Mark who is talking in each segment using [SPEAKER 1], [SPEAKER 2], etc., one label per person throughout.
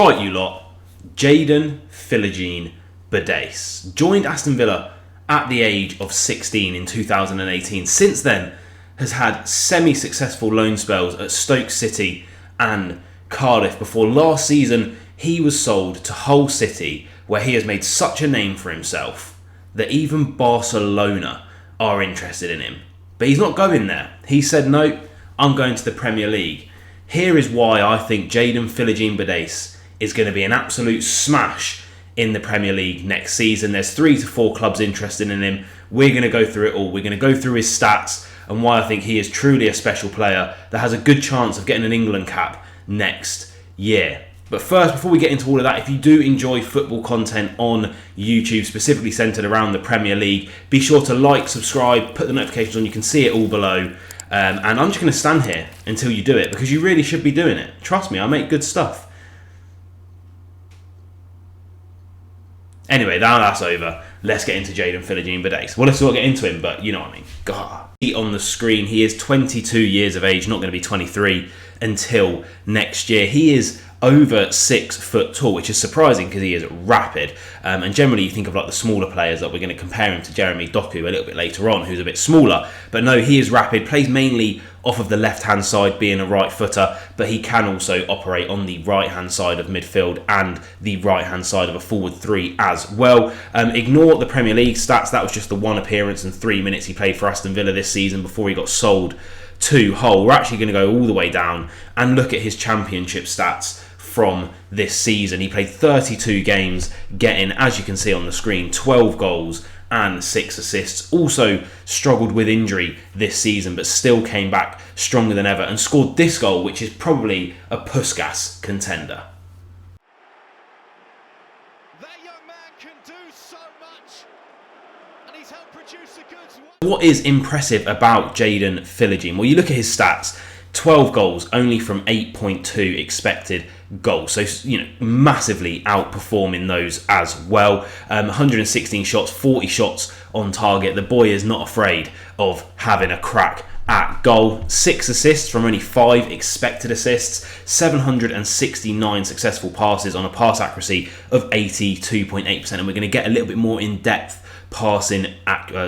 [SPEAKER 1] Right, you lot. Jaden Philogene-Bidace joined Aston Villa at the age of 16 in 2018. Since then, has had semi-successful loan spells at Stoke City and Cardiff before last season he was sold to Hull City, where he has made such a name for himself that even Barcelona are interested in him. But he's not going there. He said, no, I'm going to the Premier League. Here is why I think Jaden Philogene-Bidace is going to be an absolute smash in the Premier League next season. There's 3 to 4 clubs interested in him. We're going to go through it all. We're going to go through his stats and why I think he is truly a special player that has a good chance of getting an England cap next year. But first, before we get into all of that, if you do enjoy football content on YouTube, specifically centred around the Premier League, be sure to like, subscribe, put the notifications on. You can see it all below. And I'm just going to stand here until you do it, because you really should be doing it. Trust me, I make good stuff. Anyway, now that's over. Let's get into Jaden Philogene-Bidace. Well, let's still get into him, but you know what I mean. God. On the screen, he is 22 years of age, not going to be 23 until next year. He is over 6 foot tall, which is surprising because he is rapid. And generally you think of like the smaller players that we're going to compare him to Jeremy Doku a little bit later on, who's a bit smaller. But no, he is rapid, plays mainly off of the left-hand side, being a right footer, but he can also operate on the right-hand side of midfield and the right-hand side of a forward 3 as well. Ignore the Premier League stats. That was just the 1 appearance and 3 minutes he played for Aston Villa this season before he got sold to Hull. We're actually going to go all the way down and look at his championship stats from this season. He played 32 games, getting, as you can see on the screen, 12 goals and 6 assists. Also struggled with injury this season, but still came back stronger than ever and scored this goal, which is probably a Puskas contender.
[SPEAKER 2] That young man can do so much, and he's helped produce the goods.
[SPEAKER 1] What is impressive about Jaden Philogene? Well, you look at his stats. 12 goals, only from 8.2 expected goals. So, massively outperforming those as well. 116 shots, 40 shots on target. The boy is not afraid of having a crack at goal. 6 assists from only 5 expected assists. 769 successful passes on a pass accuracy of 82.8%. And we're going to get a little bit more in depth passing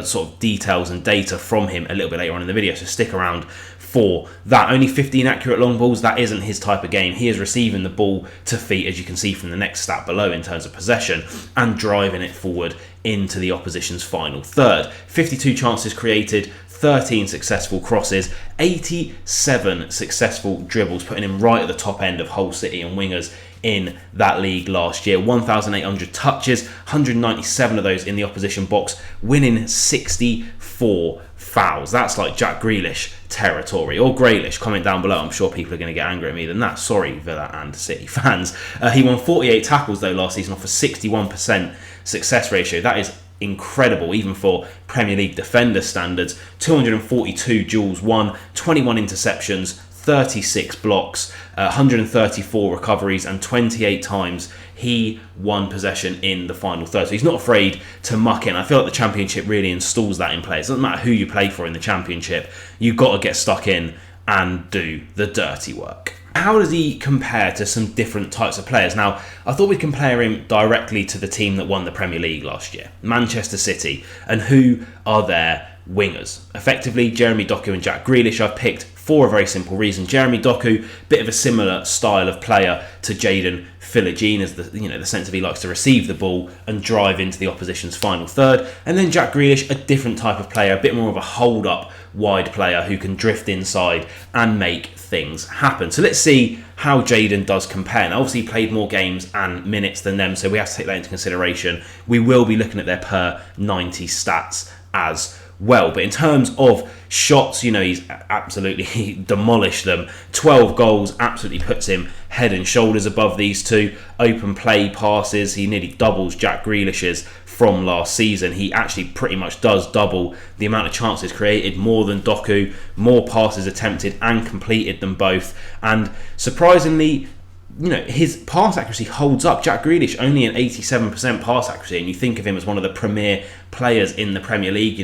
[SPEAKER 1] sort of details and data from him a little bit later on in the video, so stick around for that. Only 15 accurate long balls. That isn't his type of game. He is receiving the ball to feet, as you can see from the next stat below in terms of possession, and driving it forward into the opposition's final third. 52 chances created, 13 successful crosses, 87 successful dribbles, putting him right at the top end of Hull City and wingers in that league last year. 1,800 touches, 197 of those in the opposition box, winning 64 fouls. That's like Jack Grealish territory, or Grealish. Comment down below. I'm sure people are going to get angry at me than that. Sorry, Villa and City fans. He won 48 tackles though last season off a 61% success ratio. That is incredible, even for Premier League defender standards. 242 duels won, 21 interceptions, 36 blocks, 134 recoveries, and 28 times he won possession in the final third. So he's not afraid to muck in. I feel like the Championship really installs that in players. It doesn't matter who you play for in the Championship, you've got to get stuck in and do the dirty work. How does he compare to some different types of players? Now, I thought we'd compare him directly to the team that won the Premier League last year, Manchester City, and who are their wingers. Effectively, Jeremy Doku and Jack Grealish I've picked for a very simple reason. Jeremy Doku, bit of a similar style of player to Jaden Philogene, as the sense of he likes to receive the ball and drive into the opposition's final third. And then Jack Grealish, a different type of player, a bit more of a hold-up wide player who can drift inside and make things happen. So let's see how Jaden does compare. Now, obviously he played more games and minutes than them, so we have to take that into consideration. We will be looking at their per 90 stats as well. But in terms of shots, he's absolutely demolished them. 12 goals absolutely puts him head and shoulders above these two. Open play passes, he nearly doubles Jack Grealish's from last season. He actually pretty much does double the amount of chances created, more than Doku, more passes attempted and completed than both. And surprisingly, his pass accuracy holds up. Jack Grealish only an 87% pass accuracy, and you think of him as one of the premier players in the Premier League.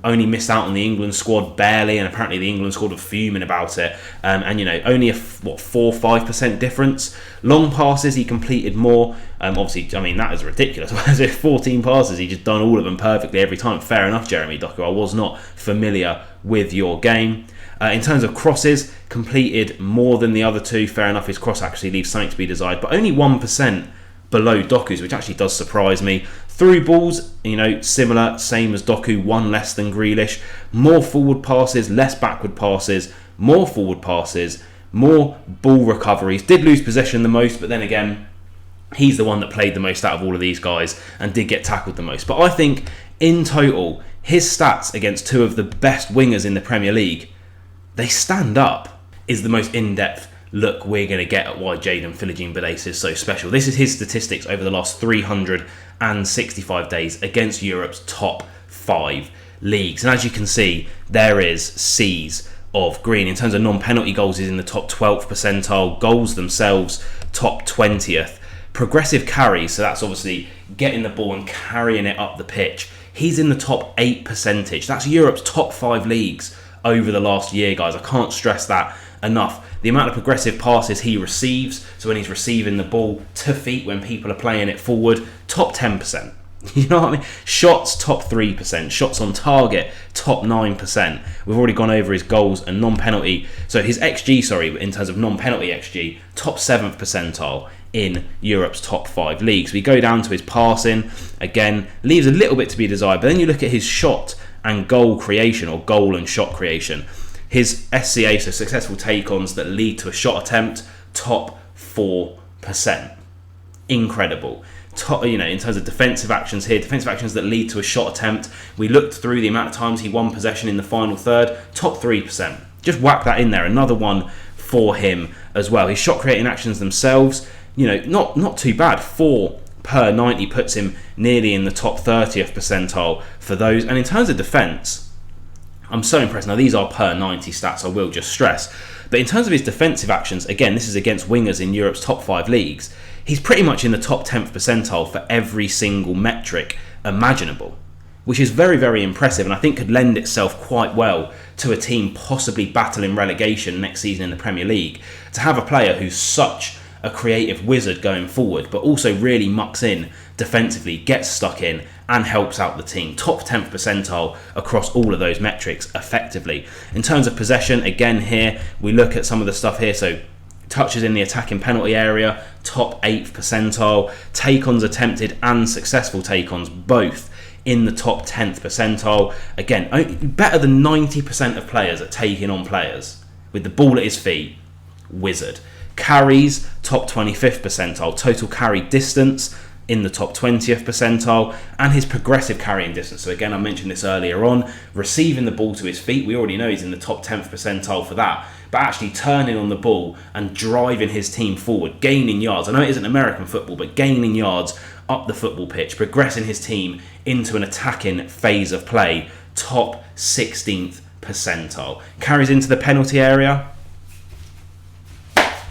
[SPEAKER 1] Only missed out on the England squad barely, and apparently the England squad were fuming about it. And only a 4-5% difference. Long passes he completed more. Obviously, I mean that is ridiculous. As if 14 passes, he just done all of them perfectly every time. Fair enough, Jeremy Doku. I was not familiar with your game. In terms of crosses, completed more than the other two. Fair enough, his cross accuracy leaves something to be desired, but only 1% below Doku's, which actually does surprise me. Through balls, similar, same as Doku, one less than Grealish. More forward passes, less backward passes, more forward passes, more ball recoveries. Did lose possession the most, but then again, he's the one that played the most out of all of these guys and did get tackled the most. But I think, in total, his stats against two of the best wingers in the Premier League, they stand up. Is the most in-depth look we're going to get at why Jaden Philogene-Bidace is so special. This is his statistics over the last 365 days against Europe's top 5 leagues. And as you can see, there is seas of green. In terms of non-penalty goals, he's in the top 12th percentile. Goals themselves, top 20th. Progressive carries, so that's obviously getting the ball and carrying it up the pitch. He's in the top 8 percentage. That's Europe's top 5 leagues over the last year, guys. I can't stress that enough. The amount of progressive passes he receives, so when he's receiving the ball to feet when people are playing it forward, top 10%. You know what I mean? Shots, top 3%. Shots on target, top 9%. We've already gone over his goals and non-penalty. So his XG, in terms of non-penalty XG, top 7th percentile in Europe's top 5 leagues. We go down to his passing. Again, leaves a little bit to be desired. But then you look at his shot and goal creation, or goal and shot creation. His SCA, so successful take-ons that lead to a shot attempt, top 4%. Incredible. In terms of defensive actions here, defensive actions that lead to a shot attempt, we looked through the amount of times he won possession in the final third, top 3%. Just whack that in there, another one for him as well. His shot creating actions themselves, not too bad. 4 per 90 puts him nearly in the top 30th percentile for those. And in terms of defence, I'm so impressed. Now, these are per 90 stats, I will just stress. But in terms of his defensive actions, again, this is against wingers in Europe's top 5 leagues, he's pretty much in the top 10th percentile for every single metric imaginable, which is very, very impressive, and I think could lend itself quite well to a team possibly battling relegation next season in the Premier League, to have a player who's such a creative wizard going forward, but also really mucks in defensively, gets stuck in, and helps out the team. Top 10th percentile across all of those metrics effectively. In terms of possession, again here, we look at some of the stuff here. So touches in the attacking penalty area, top 8th percentile. Take-ons attempted and successful take-ons, both in the top 10th percentile. Again, better than 90% of players at taking on players. With the ball at his feet, wizard. Carries, top 25th percentile. Total carry distance, in the top 20th percentile, and his progressive carrying distance. So again, I mentioned this earlier on, receiving the ball to his feet, we already know he's in the top 10th percentile for that, but actually turning on the ball and driving his team forward, gaining yards. I know it isn't American football, but gaining yards up the football pitch, progressing his team into an attacking phase of play, top 16th percentile. Carries into the penalty area.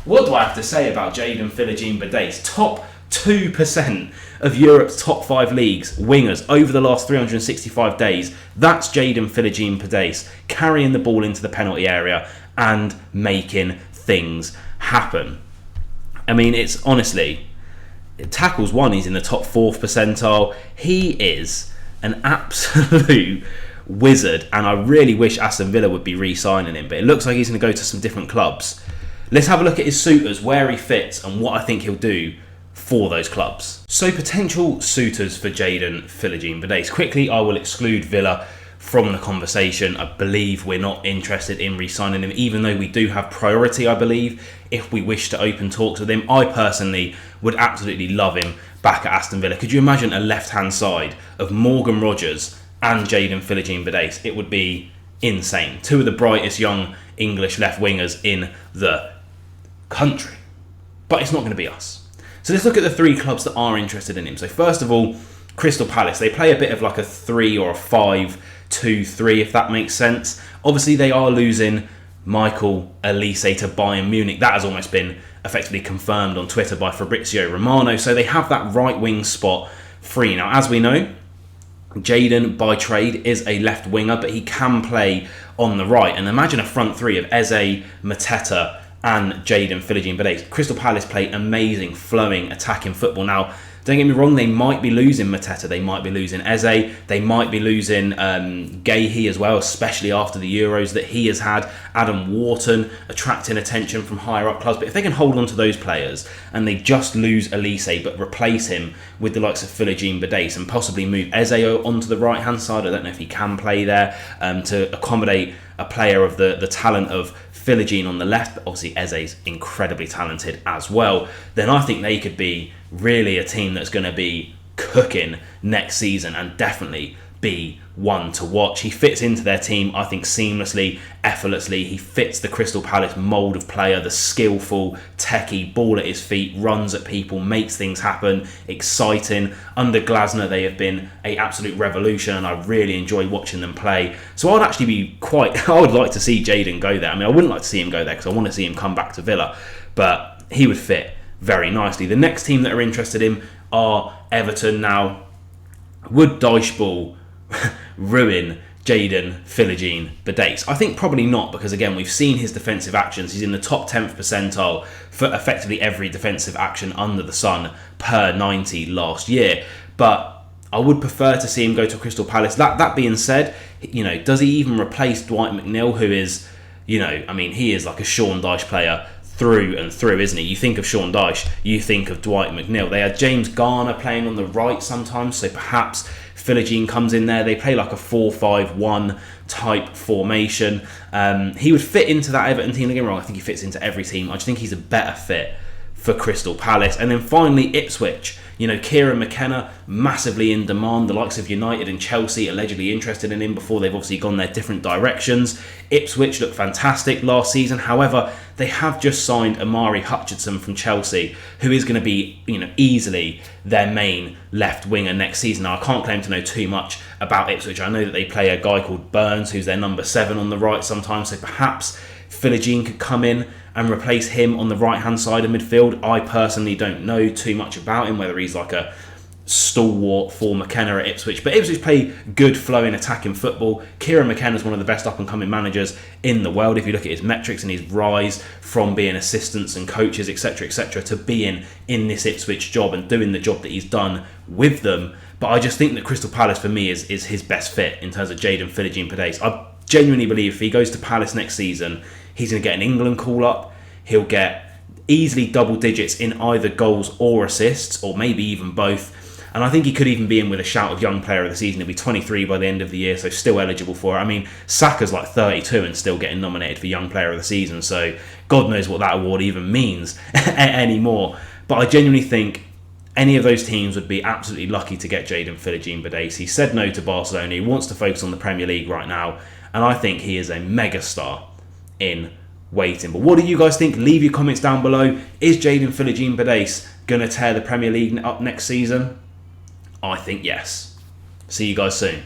[SPEAKER 1] What do I have to say about Jaden Philogene-Bidace? Top 2% of Europe's top 5 leagues, wingers, over the last 365 days. That's Jaden Philogene-Bidace carrying the ball into the penalty area and making things happen. I mean, it's honestly, tackles one, he's in the top 4th percentile. He is an absolute wizard, and I really wish Aston Villa would be re-signing him, but it looks like he's going to go to some different clubs. Let's have a look at his suitors, where he fits, and what I think he'll do for those clubs. So potential suitors for Jaden Philogene-Bidace. Quickly, I will exclude Villa from the conversation. I believe we're not interested in re-signing him, even though we do have priority, I believe, if we wish to open talks with him. I personally would absolutely love him back at Aston Villa. Could you imagine a left-hand side of Morgan Rogers and Jaden Philogene-Bidace? It would be insane. Two of the brightest young English left wingers in the country. But it's not going to be us. So let's look at the 3 clubs that are interested in him. So first of all, Crystal Palace. They play a bit of like a 3 or a 5-2-3, if that makes sense. Obviously, they are losing Michael Elise to Bayern Munich. That has almost been effectively confirmed on Twitter by Fabrizio Romano. So they have that right wing spot free. Now, as we know, Jaden by trade is a left winger, but he can play on the right. And imagine a front three of Eze, Mateta and Jaden Philogene-Bidace. Crystal Palace play amazing, flowing, attacking football. Now, don't get me wrong, they might be losing Mateta, they might be losing Eze, they might be losing Gahey as well, especially after the Euros that he has had. Adam Wharton attracting attention from higher up clubs. But if they can hold on to those players and they just lose Elise but replace him with the likes of Philogene-Bidace and possibly move Eze onto the right hand side, I don't know if he can play there, to accommodate a player of the talent of Philogene on the left, but obviously Eze's incredibly talented as well, then I think they could be really a team that's going to be cooking next season and definitely be one to watch. He fits into their team, I think, seamlessly, effortlessly. He fits the Crystal Palace mould of player, the skillful, techie, ball at his feet, runs at people, makes things happen, exciting. Under Glasner, they have been an absolute revolution, and I really enjoy watching them play. So I'd actually be I would like to see Jaden go there. I mean, I wouldn't like to see him go there because I want to see him come back to Villa, but he would fit very nicely. The next team that are interested in are Everton. Now, would Dyche ruin Jaden Philogene-Bidace? I think probably not, because again, we've seen his defensive actions. He's in the top 10th percentile for effectively every defensive action under the sun per 90 last year. But I would prefer to see him go to Crystal Palace. That being said, does he even replace Dwight McNeil, who is, he is like a Sean Dyche player through and through, isn't he? You think of Sean Dyche, you think of Dwight McNeil. They had James Garner playing on the right sometimes, so perhaps Philogene comes in there. They play like a 4-5-1 type formation. He would fit into that Everton team. Don't get me wrong, I think he fits into every team. I just think he's a better fit for Crystal Palace. And then finally, Ipswich. Kieran McKenna, massively in demand. The likes of United and Chelsea allegedly interested in him before they've obviously gone their different directions. Ipswich looked fantastic last season. However, they have just signed Amari Hutchinson from Chelsea, who is going to be, easily their main left winger next season. Now, I can't claim to know too much about Ipswich. I know that they play a guy called Burns, who's their number 7 on the right sometimes. So perhaps Philogene could come in and replace him on the right-hand side of midfield. I personally don't know too much about him, whether he's like a stalwart for McKenna at Ipswich. But Ipswich play good, flowing, attacking football. Kieran McKenna is one of the best up-and-coming managers in the world. If you look at his metrics and his rise from being assistants and coaches, etc., to being in this Ipswich job and doing the job that he's done with them. But I just think that Crystal Palace, for me, is his best fit in terms of Jaden Philogene-Bidace. I genuinely believe if he goes to Palace next season, he's going to get an England call-up. He'll get easily double digits in either goals or assists, or maybe even both. And I think he could even be in with a shout of Young Player of the Season. He'll be 23 by the end of the year, so still eligible for it. I mean, Saka's like 32 and still getting nominated for Young Player of the Season, so God knows what that award even means anymore. But I genuinely think any of those teams would be absolutely lucky to get Jaden Philogene-Bidace. He said no to Barcelona. He wants to focus on the Premier League right now, and I think he is a megastar in waiting. But what do you guys think? Leave your comments down below. Is Jaden Philogene-Bidace going to tear the Premier League up next season? I think yes. See you guys soon.